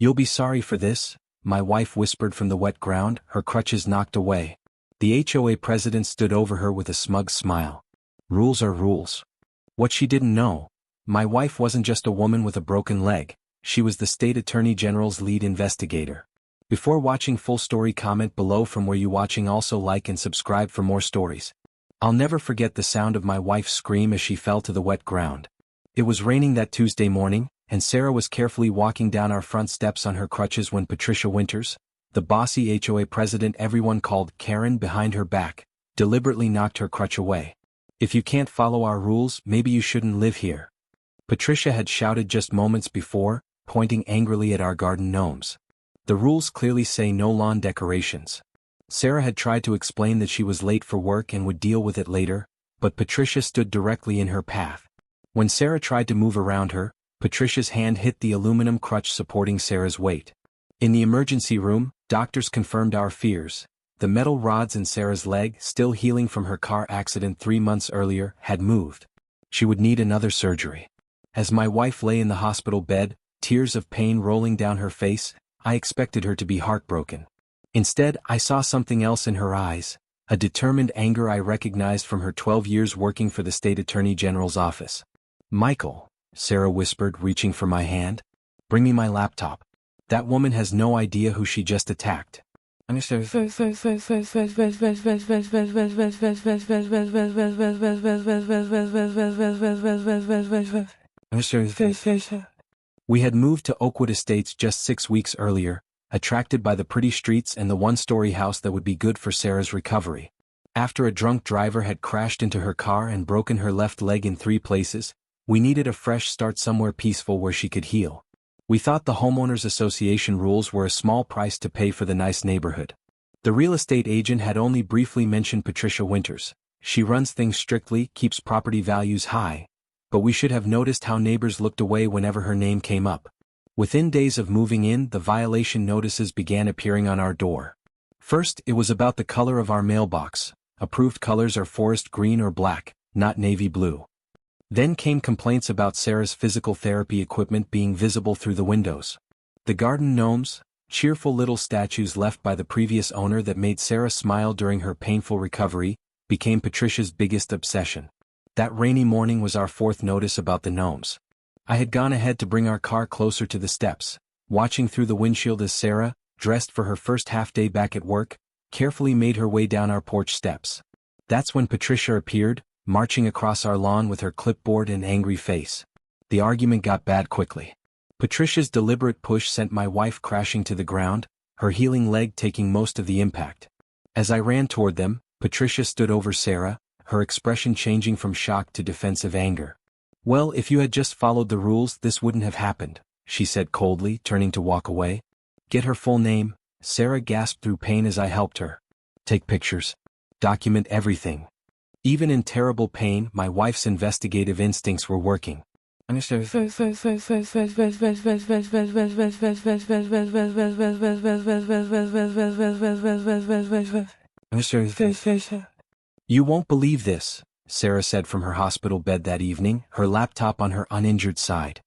"You'll be sorry for this," my wife whispered from the wet ground, her crutches knocked away. The HOA president stood over her with a smug smile. Rules are rules. What she didn't know, my wife wasn't just a woman with a broken leg, she was the state attorney general's lead investigator. Before watching full story, comment below from where you watching, also like and subscribe for more stories. I'll never forget the sound of my wife's scream as she fell to the wet ground. It was raining that Tuesday morning, and Sarah was carefully walking down our front steps on her crutches when Patricia Winters, the bossy HOA president everyone called Karen behind her back, deliberately knocked her crutch away. "If you can't follow our rules, maybe you shouldn't live here," Patricia had shouted just moments before, pointing angrily at our garden gnomes. "The rules clearly say no lawn decorations." Sarah had tried to explain that she was late for work and would deal with it later, but Patricia stood directly in her path. When Sarah tried to move around her, Patricia's hand hit the aluminum crutch supporting Sarah's weight. In the emergency room, doctors confirmed our fears. The metal rods in Sarah's leg, still healing from her car accident 3 months earlier, had moved. She would need another surgery. As my wife lay in the hospital bed, tears of pain rolling down her face, I expected her to be heartbroken. Instead, I saw something else in her eyes, a determined anger I recognized from her 12 years working for the state attorney general's office. "Michael," Sarah whispered, reaching for my hand. "Bring me my laptop. That woman has no idea who she just attacked." We had moved to Oakwood Estates just 6 weeks earlier, attracted by the pretty streets and the one-story house that would be good for Sarah's recovery. After a drunk driver had crashed into her car and broken her left leg in 3 places, we needed a fresh start somewhere peaceful where she could heal. We thought the homeowners association rules were a small price to pay for the nice neighborhood. The real estate agent had only briefly mentioned Patricia Winters. She runs things strictly, keeps property values high, but we should have noticed how neighbors looked away whenever her name came up. Within days of moving in, the violation notices began appearing on our door. First, it was about the color of our mailbox. Approved colors are forest green or black, not navy blue. Then came complaints about Sarah's physical therapy equipment being visible through the windows. The garden gnomes, cheerful little statues left by the previous owner that made Sarah smile during her painful recovery, became Patricia's biggest obsession. That rainy morning was our 4th notice about the gnomes. I had gone ahead to bring our car closer to the steps, watching through the windshield as Sarah, dressed for her first half-day back at work, carefully made her way down our porch steps. That's when Patricia appeared, marching across our lawn with her clipboard and angry face. The argument got bad quickly. Patricia's deliberate push sent my wife crashing to the ground, her healing leg taking most of the impact. As I ran toward them, Patricia stood over Sarah, her expression changing from shock to defensive anger. "Well, if you had just followed the rules, this wouldn't have happened," she said coldly, turning to walk away. "Get her full name," Sarah gasped through pain as I helped her. "Take pictures. Document everything." Even in terrible pain, my wife's investigative instincts were working. "You won't believe this," Sarah said from her hospital bed that evening, her laptop on her uninjured side.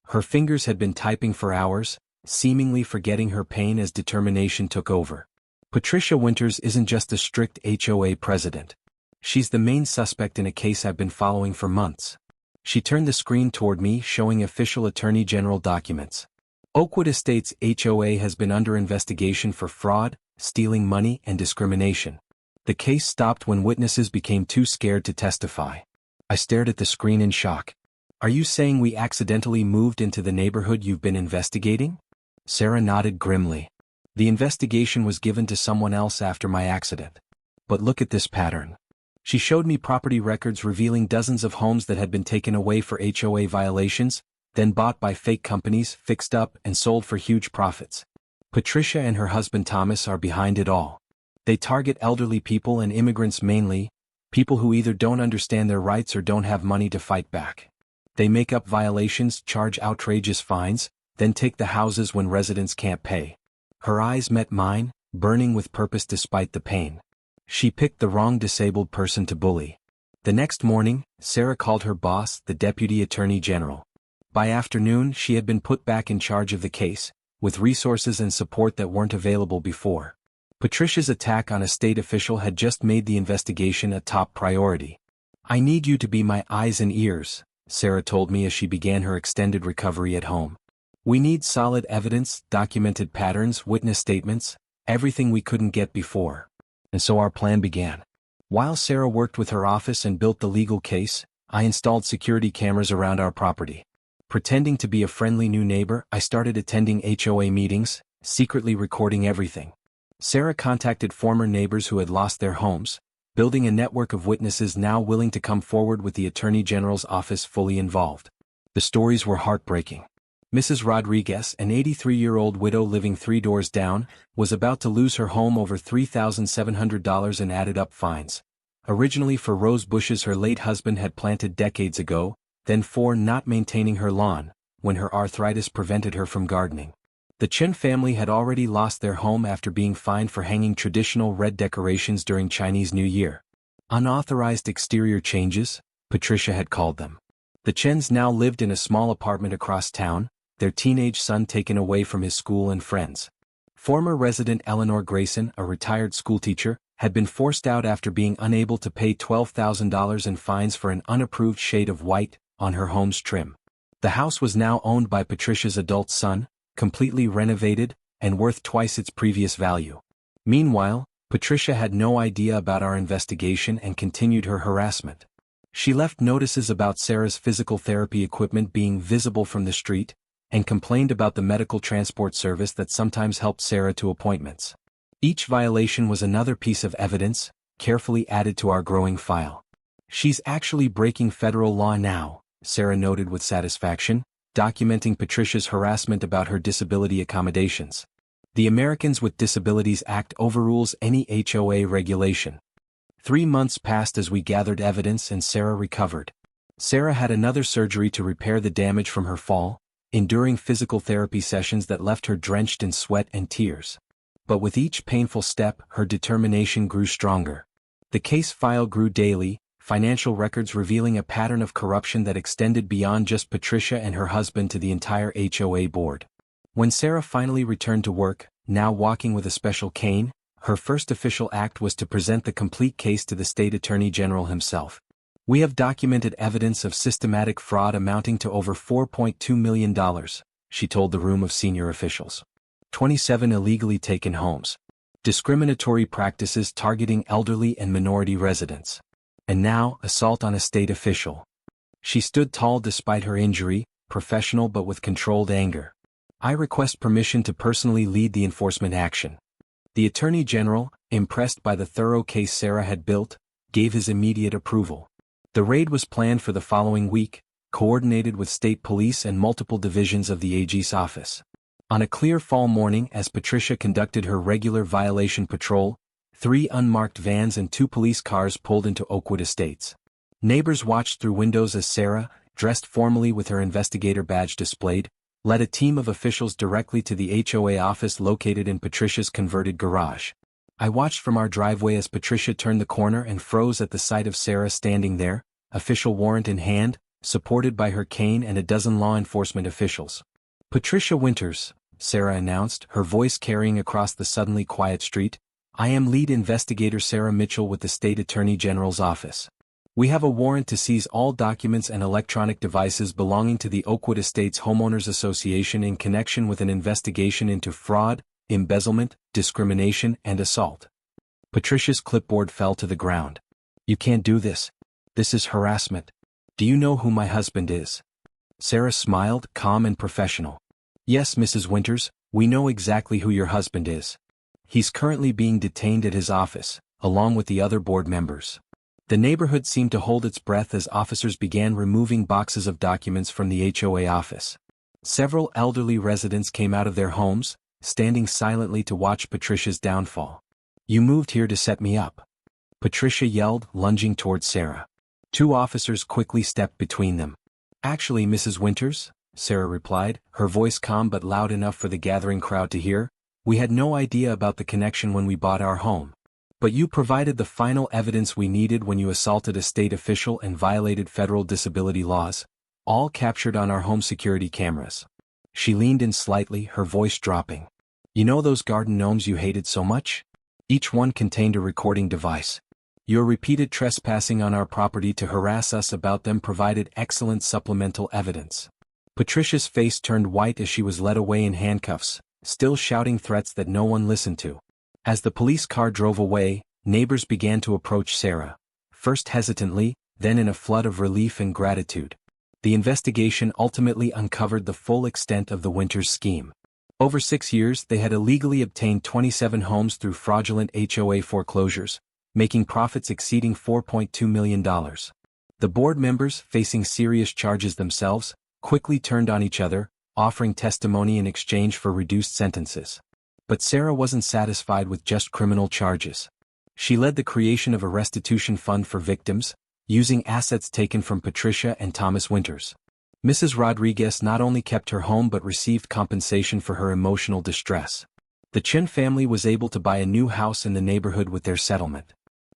Her fingers had been typing for hours, seemingly forgetting her pain as determination took over. "Patricia Winters isn't just a strict HOA president. She's the main suspect in a case I've been following for months." She turned the screen toward me, showing official Attorney General documents. "Oakwood Estates HOA has been under investigation for fraud, stealing money, and discrimination." The case stopped when witnesses became too scared to testify. I stared at the screen in shock. "Are you saying we accidentally moved into the neighborhood you've been investigating?" Sarah nodded grimly. "The investigation was given to someone else after my accident. But look at this pattern." She showed me property records revealing dozens of homes that had been taken away for HOA violations, then bought by fake companies, fixed up, and sold for huge profits. Patricia and her husband Thomas are behind it all. They target elderly people and immigrants mainly, people who either don't understand their rights or don't have money to fight back. They make up violations, charge outrageous fines, then take the houses when residents can't pay. Her eyes met mine, burning with purpose despite the pain. She picked the wrong disabled person to bully. The next morning, Sarah called her boss, the Deputy Attorney General. By afternoon, she had been put back in charge of the case, with resources and support that weren't available before. Patricia's attack on a state official had just made the investigation a top priority. "I need you to be my eyes and ears," Sarah told me as she began her extended recovery at home. "We need solid evidence, documented patterns, witness statements, everything we couldn't get before." And so our plan began. While Sarah worked with her office and built the legal case, I installed security cameras around our property. Pretending to be a friendly new neighbor, I started attending HOA meetings, secretly recording everything. Sarah contacted former neighbors who had lost their homes, building a network of witnesses now willing to come forward with the Attorney General's office fully involved. The stories were heartbreaking. Mrs. Rodriguez, an 83-year-old widow living 3 doors down, was about to lose her home over $3,700 in added-up fines. Originally for rose bushes her late husband had planted decades ago, then for not maintaining her lawn, when her arthritis prevented her from gardening. The Chen family had already lost their home after being fined for hanging traditional red decorations during Chinese New Year. Unauthorized exterior changes, Patricia had called them. The Chens now lived in a small apartment across town, their teenage son taken away from his school and friends. Former resident Eleanor Grayson, a retired schoolteacher, had been forced out after being unable to pay $12,000 in fines for an unapproved shade of white on her home's trim. The house was now owned by Patricia's adult son, completely renovated, and worth twice its previous value. Meanwhile, Patricia had no idea about our investigation and continued her harassment. She left notices about Sarah's physical therapy equipment being visible from the street, and complained about the medical transport service that sometimes helped Sarah to appointments. Each violation was another piece of evidence, carefully added to our growing file. "She's actually breaking federal law now," Sarah noted with satisfaction, documenting Patricia's harassment about her disability accommodations. "The Americans with Disabilities Act overrules any HOA regulation." 3 months passed as we gathered evidence and Sarah recovered. Sarah had another surgery to repair the damage from her fall, enduring physical therapy sessions that left her drenched in sweat and tears. But with each painful step, her determination grew stronger. The case file grew daily, financial records revealing a pattern of corruption that extended beyond just Patricia and her husband to the entire HOA board. When Sarah finally returned to work, now walking with a special cane, her first official act was to present the complete case to the state attorney general himself. "We have documented evidence of systematic fraud amounting to over $4.2 million, she told the room of senior officials. 27 illegally taken homes. Discriminatory practices targeting elderly and minority residents. And now, assault on a state official." She stood tall despite her injury, professional but with controlled anger. "I request permission to personally lead the enforcement action." The Attorney General, impressed by the thorough case Sarah had built, gave his immediate approval. The raid was planned for the following week, coordinated with state police and multiple divisions of the AG's office. On a clear fall morning, as Patricia conducted her regular violation patrol, 3 unmarked vans and 2 police cars pulled into Oakwood Estates. Neighbors watched through windows as Sarah, dressed formally with her investigator badge displayed, led a team of officials directly to the HOA office located in Patricia's converted garage. I watched from our driveway as Patricia turned the corner and froze at the sight of Sarah standing there, official warrant in hand, supported by her cane and a dozen law enforcement officials. "Patricia Winters," Sarah announced, her voice carrying across the suddenly quiet street, "I am lead investigator Sarah Mitchell with the State Attorney General's office. We have a warrant to seize all documents and electronic devices belonging to the Oakwood Estates Homeowners Association in connection with an investigation into fraud, embezzlement, discrimination, and assault." Patricia's clipboard fell to the ground. "You can't do this. This is harassment. Do you know who my husband is?" Sarah smiled, calm and professional. "Yes, Mrs. Winters, we know exactly who your husband is. He's currently being detained at his office, along with the other board members." The neighborhood seemed to hold its breath as officers began removing boxes of documents from the HOA office. Several elderly residents came out of their homes, standing silently to watch Patricia's downfall. "You moved here to set me up," Patricia yelled, lunging towards Sarah. 2 officers quickly stepped between them. "Actually, Mrs. Winters," Sarah replied, her voice calm but loud enough for the gathering crowd to hear, "we had no idea about the connection when we bought our home. But you provided the final evidence we needed when you assaulted a state official and violated federal disability laws, all captured on our home security cameras." She leaned in slightly, her voice dropping. You know those garden gnomes you hated so much? Each one contained a recording device. Your repeated trespassing on our property to harass us about them provided excellent supplemental evidence. Patricia's face turned white as she was led away in handcuffs, still shouting threats that no one listened to. As the police car drove away, neighbors began to approach Sarah, first hesitantly, then in a flood of relief and gratitude. The investigation ultimately uncovered the full extent of the Winters scheme. Over 6 years they had illegally obtained 27 homes through fraudulent HOA foreclosures, making profits exceeding $4.2 million. The board members, facing serious charges themselves, quickly turned on each other, offering testimony in exchange for reduced sentences. But Sarah wasn't satisfied with just criminal charges. She led the creation of a restitution fund for victims, using assets taken from Patricia and Thomas Winters. Mrs. Rodriguez not only kept her home but received compensation for her emotional distress. The Chen family was able to buy a new house in the neighborhood with their settlement.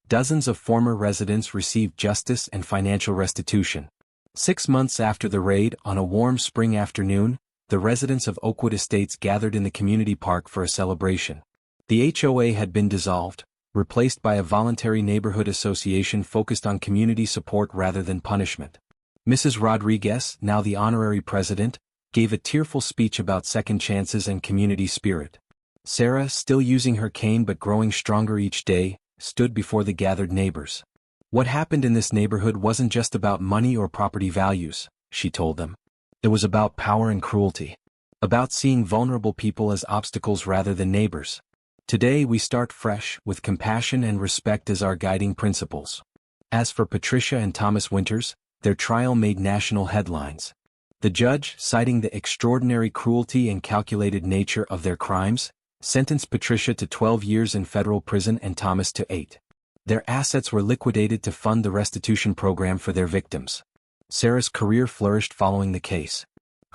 Dozens of former residents received justice and financial restitution. 6 months after the raid, on a warm spring afternoon, the residents of Oakwood Estates gathered in the community park for a celebration. The HOA had been dissolved, replaced by a voluntary neighborhood association focused on community support rather than punishment. Mrs. Rodriguez, now the honorary president, gave a tearful speech about second chances and community spirit. Sarah, still using her cane but growing stronger each day, stood before the gathered neighbors. What happened in this neighborhood wasn't just about money or property values, she told them. It was about power and cruelty. About seeing vulnerable people as obstacles rather than neighbors. Today we start fresh, with compassion and respect as our guiding principles. As for Patricia and Thomas Winters, their trial made national headlines. The judge, citing the extraordinary cruelty and calculated nature of their crimes, sentenced Patricia to 12 years in federal prison and Thomas to 8. Their assets were liquidated to fund the restitution program for their victims. Sarah's career flourished following the case.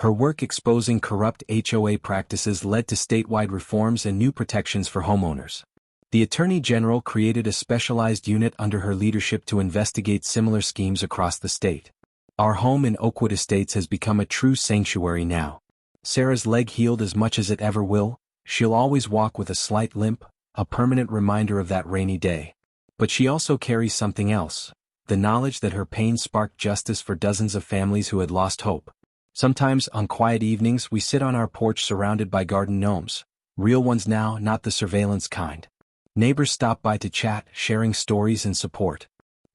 Her work exposing corrupt HOA practices led to statewide reforms and new protections for homeowners. The Attorney General created a specialized unit under her leadership to investigate similar schemes across the state. Our home in Oakwood Estates has become a true sanctuary now. Sarah's leg healed as much as it ever will. She'll always walk with a slight limp, a permanent reminder of that rainy day. But she also carries something else, the knowledge that her pain sparked justice for dozens of families who had lost hope. Sometimes, on quiet evenings, we sit on our porch surrounded by garden gnomes. Real ones now, not the surveillance kind. Neighbors stop by to chat, sharing stories and support.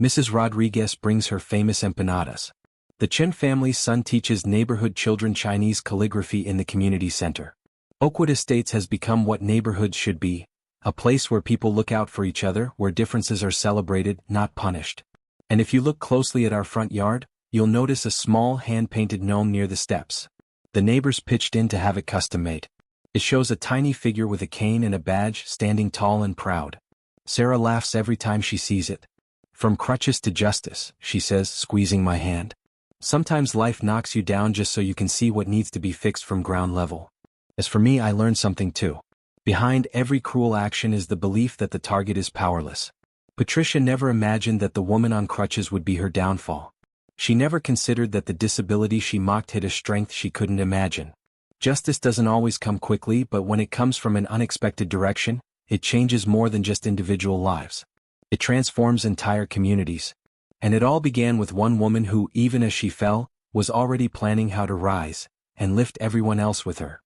Mrs. Rodriguez brings her famous empanadas. The Chen family's son teaches neighborhood children Chinese calligraphy in the community center. Oakwood Estates has become what neighborhoods should be, a place where people look out for each other, where differences are celebrated, not punished. And if you look closely at our front yard, you'll notice a small hand-painted gnome near the steps. The neighbors pitched in to have it custom-made. It shows a tiny figure with a cane and a badge, standing tall and proud. Sarah laughs every time she sees it. From crutches to justice, she says, squeezing my hand. Sometimes life knocks you down just so you can see what needs to be fixed from ground level. As for me, I learned something too. Behind every cruel action is the belief that the target is powerless. Patricia never imagined that the woman on crutches would be her downfall. She never considered that the disability she mocked hid a strength she couldn't imagine. Justice doesn't always come quickly, but when it comes from an unexpected direction, it changes more than just individual lives. It transforms entire communities. And it all began with one woman who, even as she fell, was already planning how to rise and lift everyone else with her.